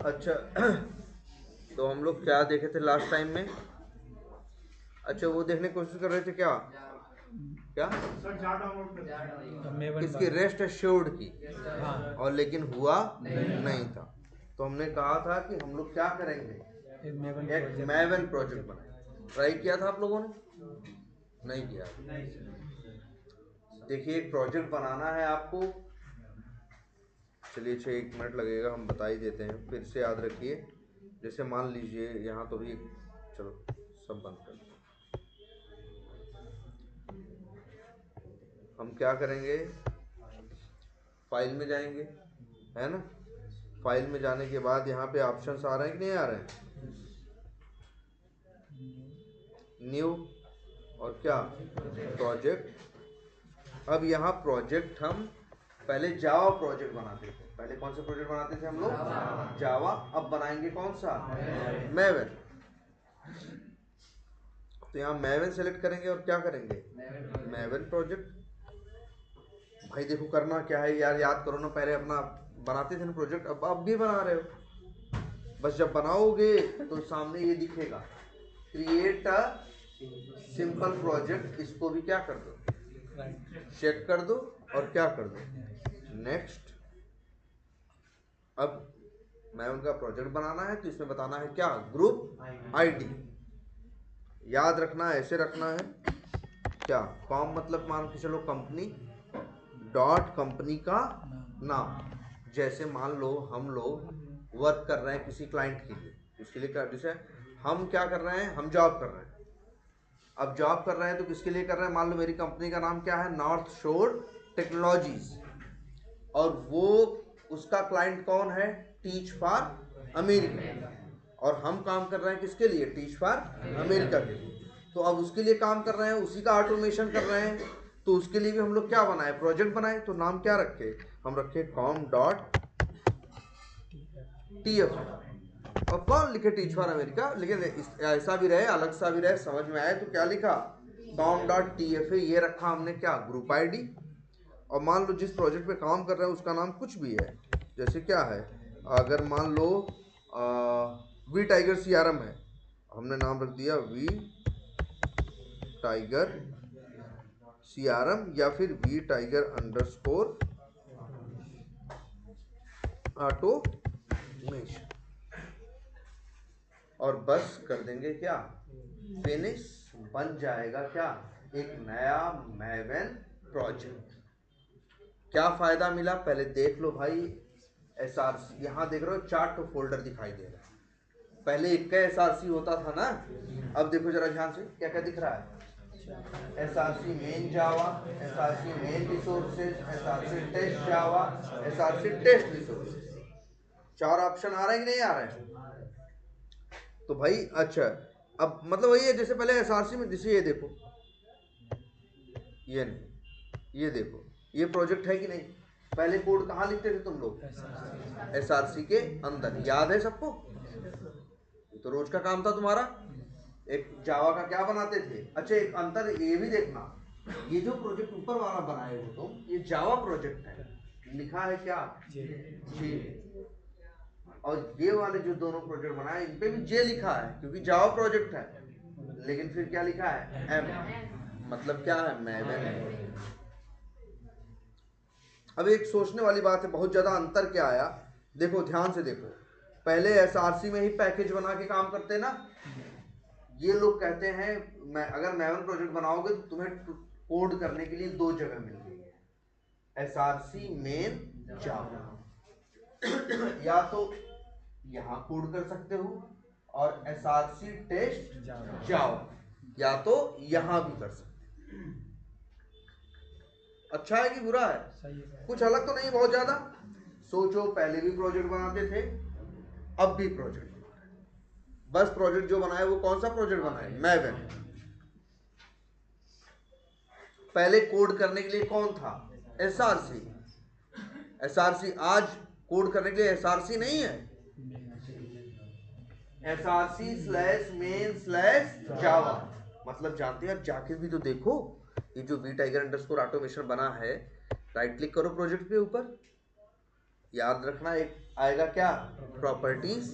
अच्छा तो हम लोग क्या देखे थे लास्ट टाइम में? अच्छा वो देखने की कोशिश कर रहे थे क्या क्या इसकी रेस्ट एश्योर्ड की, और लेकिन हुआ नहीं था। तो हमने कहा था कि हम लोग क्या करेंगे, एक मैवन प्रोजेक्ट बनाए। ट्राई किया था आप लोगों ने? नहीं किया? देखिए एक प्रोजेक्ट बनाना है आपको। चलिए 1 मिनट लगेगा, हम बता ही देते हैं, फिर से याद रखिए। जैसे मान लीजिए यहाँ तो भी, चलो सब बंद कर दो। हम क्या करेंगे, फाइल में जाएंगे, है ना। फाइल में जाने के बाद यहाँ पे ऑप्शंस आ रहे हैं कि नहीं आ रहे हैं? न्यू और क्या, प्रोजेक्ट। अब यहाँ प्रोजेक्ट हम पहले जावा प्रोजेक्ट बनाते थे। पहले कौन सा प्रोजेक्ट बनाते थे हम लोग? जावा। अब बनाएंगे कौन सा? मैवन। तो यहाँ मैवन सेलेक्ट करेंगे और क्या करेंगे, मैवन प्रोजेक्ट। भाई देखो करना क्या है यार, याद करो ना, पहले अपना बनाते थे ना प्रोजेक्ट, अब भी बना रहे हो। बस जब बनाओगे तो सामने ये दिखेगा, क्रिएट अ सिंपल प्रोजेक्ट। इसको भी क्या कर दो, चेक कर दो और क्या कर दो, नेक्स्ट। अब मैं उनका प्रोजेक्ट बनाना है तो इसमें बताना है क्या, ग्रुप आईडी। याद रखना है, ऐसे रखना है क्या, कॉम मतलब मान के चलो कंपनी डॉट कंपनी का नाम। जैसे मान लो हम लोग वर्क कर रहे हैं किसी क्लाइंट के लिए, इसके लिए जैसे हम क्या कर रहे हैं, हम जॉब कर रहे हैं। अब जॉब कर रहे हैं तो किसके लिए कर रहे हैं, मान लो मेरी कंपनी का नाम क्या है, नॉर्थ शोर टेक्नोलॉजीज, और वो उसका क्लाइंट कौन है, टीच फॉर अमेरिका। और हम काम कर रहे हैं किसके लिए, टीच फॉर अमेरिका के लिए। तो अब उसके लिए काम कर रहे हैं, उसी का ऑटोमेशन कर रहे हैं, तो उसके लिए भी हम लोग क्या बनाए, प्रोजेक्ट बनाए। तो नाम क्या रखे, हम रखे कॉम डॉट TF। और कौन लिखे, टीच फॉर अमेरिका, लेकिन ऐसा भी रहे, अलग सा भी रहे, समझ में आए तो क्या लिखा, कॉम डॉट TF। ये रखा हमने क्या, ग्रुप आईडी। और मान लो जिस प्रोजेक्ट पे काम कर रहे हैं उसका नाम कुछ भी है, जैसे क्या है, अगर मान लो वी टाइगर CRM है, हमने नाम रख दिया वी टाइगर CRM, या फिर वी टाइगर अंडरस्कोर ऑटोमेशन, और बस कर देंगे क्या, फिनिश। बन जाएगा क्या, एक नया मैवन प्रोजेक्ट। क्या फायदा मिला पहले देख लो भाई। SRC यहाँ देख रहे हो, 4 फोल्डर दिखाई दे रहा है। पहले एक का SRC होता था ना, अब देखो जरा ध्यान से क्या क्या दिख रहा है, SRC main Java, SRC main resources, SRC test Java, SRC test resources. 4 option आ रहे हैं कि नहीं आ रहे हैं? तो भाई अच्छा, अब मतलब वही है जैसे पहले SRC में, जैसे ये देखो, ये नहीं, ये देखो, ये प्रोजेक्ट है कि नहीं। पहले कोड कहाँ लिखते थे तुम लोग, SRC के अंदर, याद है सबको? ये तो रोज का काम था तुम्हारा। एक जावा का क्या बनाते थे। अच्छा एक अंतर ये भी देखना, ये जो प्रोजेक्ट ऊपर वाला बनाए हो तुम, ये जावा प्रोजेक्ट है, लिखा है क्या, जे। और ये वाले जो दोनों प्रोजेक्ट बनाए इन पे भी जे लिखा है, क्योंकि जावा प्रोजेक्ट है, लेकिन फिर क्या लिखा है, एम। मतलब क्या है, मैवन। अब एक सोचने वाली बात है, बहुत ज्यादा अंतर क्या आया, देखो ध्यान से देखो। पहले SRC में ही पैकेज बना के काम करते ना, ये लोग कहते हैं मैं अगर मैवन प्रोजेक्ट बनाओगे तो तुम्हें कोड करने के लिए 2 जगह मिल गई है, SRC मेन जावा। या तो यहाँ कोड कर सकते हो, और SRC टेस्ट जावा, या तो यहाँ भी कर सकते हो। अच्छा है कि बुरा है? कुछ अलग तो नहीं बहुत ज्यादा। सोचो पहले भी प्रोजेक्ट बनाते थे, अब भी प्रोजेक्ट बना रहे हैं। बस प्रोजेक्ट जो बनाए वो कौन सा प्रोजेक्ट बनाए, मैवन। पहले कोड करने के लिए कौन था, SRC। SRC आज कोड करने के लिए SRC नहीं है, SRC/main/java। मतलब जानते हैं, जाके भी तो देखो, ये जो वी टाइगर अंडरस्कोर ऑटोमेशन बना है, राइट क्लिक करो प्रोजेक्ट के ऊपर, याद रखना, एक आएगा क्या, प्रॉपर्टीज।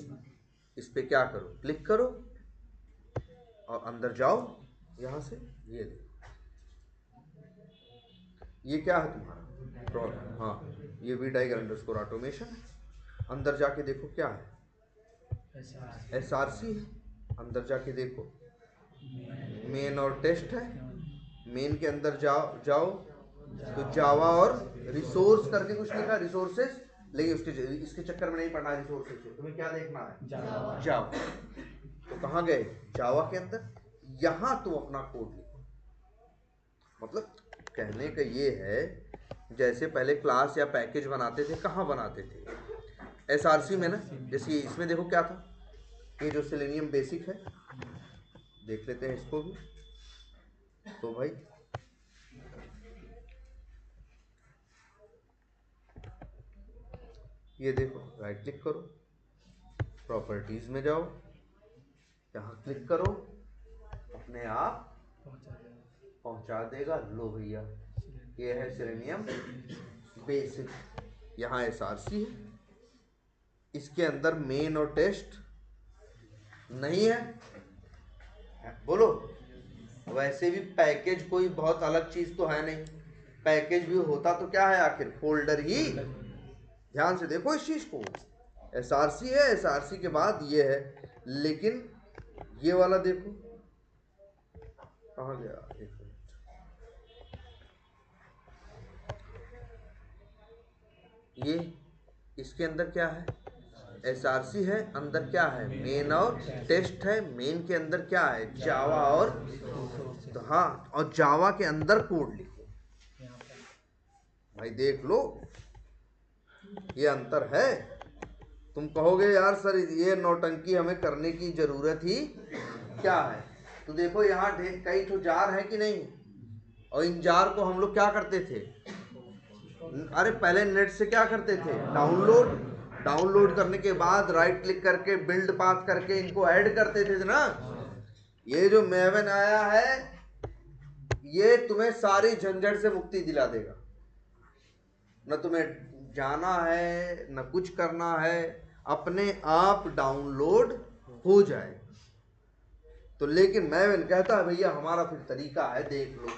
इस पे क्या करो, क्लिक करो और अंदर जाओ यहां से। ये देखो, ये क्या है तुम्हारा, हाँ ये vdagger_automation है। अंदर जाके देखो क्या है, SRC है। अंदर जाके देखो मेन और टेस्ट है। मेन के अंदर जाओ तो जावा और रिसोर्स करके कुछ लिखा, रिसोर्सेस, लेकिन इसके चक्कर में नहीं पढ़ना है रिसोर्सेस से, तुम्हें क्या देखना है, जावा। तो कहाँ गए, जावा के अंदर। यहाँ तुम अपना कोड लिखो। मतलब कहने का ये है, जैसे पहले क्लास या पैकेज बनाते थे, कहाँ बनाते थे, SRC में ना। जैसे इसमें देखो क्या था, ये जो सेलेनियम बेसिक है, देख लेते हैं इसको भी। तो भाई ये देखो, राइट क्लिक करो, प्रॉपर्टीज में जाओ, यहाँ क्लिक करो, अपने आप पहुंचा देगा। लो भैया, ये है सेलेनियम बेसिक। यहाँ SRC है, इसके अंदर मेन और टेस्ट नहीं है, बोलो। वैसे भी पैकेज कोई बहुत अलग चीज तो है नहीं, पैकेज भी होता तो क्या है आखिर, फोल्डर ही। ध्यान से देखो इस चीज को, SRC है, SRC के बाद ये है। लेकिन ये वाला देखो कहाँ गया, एक मिनट, ये इसके अंदर क्या है, SRC है, अंदर क्या है, मेन और टेस्ट है। मेन के अंदर क्या है, जावा और, तो हाँ, और जावा के अंदर कोड लिखो भाई, देख लो ये अंतर है। तुम कहोगे यार सर ये नौटंकी हमें करने की जरूरत ही क्या है। तो देखो यहाँ कई तो जार है कि नहीं, और इन जार को हम लोग क्या करते थे, अरे पहले नेट से क्या करते थे, डाउनलोड करने के बाद राइट क्लिक करके बिल्ड पाथ करके इनको ऐड करते थे ना। ये जो मेवन आया है, ये तुम्हें सारी झंझट से मुक्ति दिला देगा। न तुम्हें जाना है, न कुछ करना है, अपने आप डाउनलोड हो जाए। तो लेकिन मेवन कहता है भैया हमारा फिर तरीका है, देख लो।